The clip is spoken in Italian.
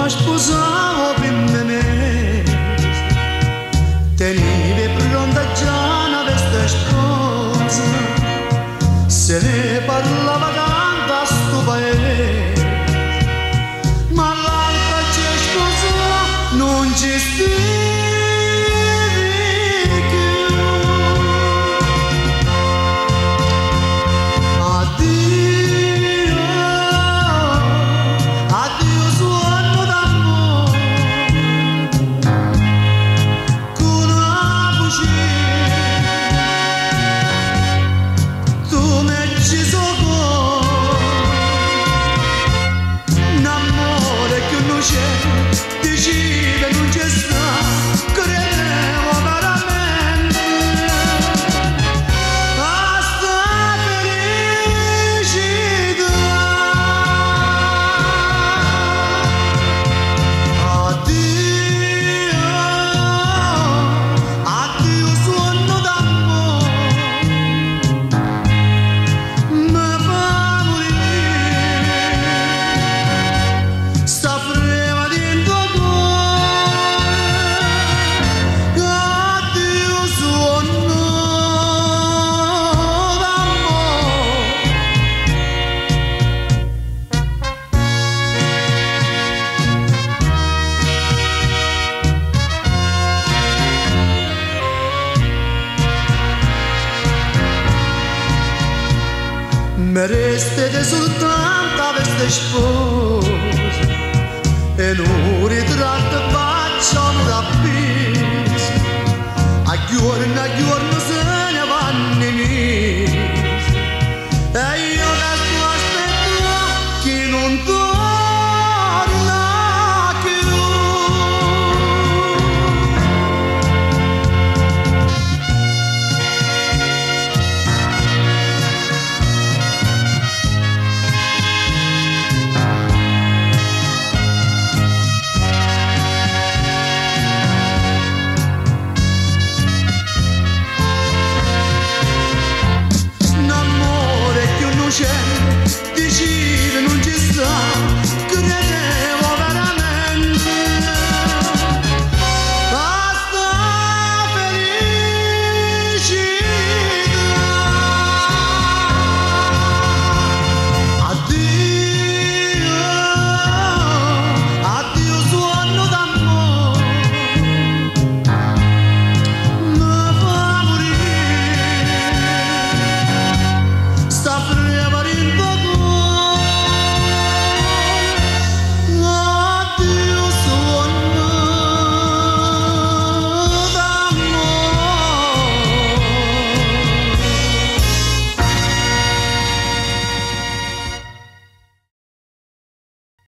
sposavo per me, tenevi pronta già una veste sposa, se ne parlava tanto a sto paese, ma l'altra ci sposò, non ci stivi più. Addio, addio suono d'amore, con una voce tu mi ci sono, un amore che non c'è, decide non c'è sta, credevo veramente a sta felicità. Addio, addio suono d'amore, me fa morire sta frema dentro cuore. Addio suono d'amore. Me restete soltanto a veste sposa e un ritratto facciamo da bis a giorno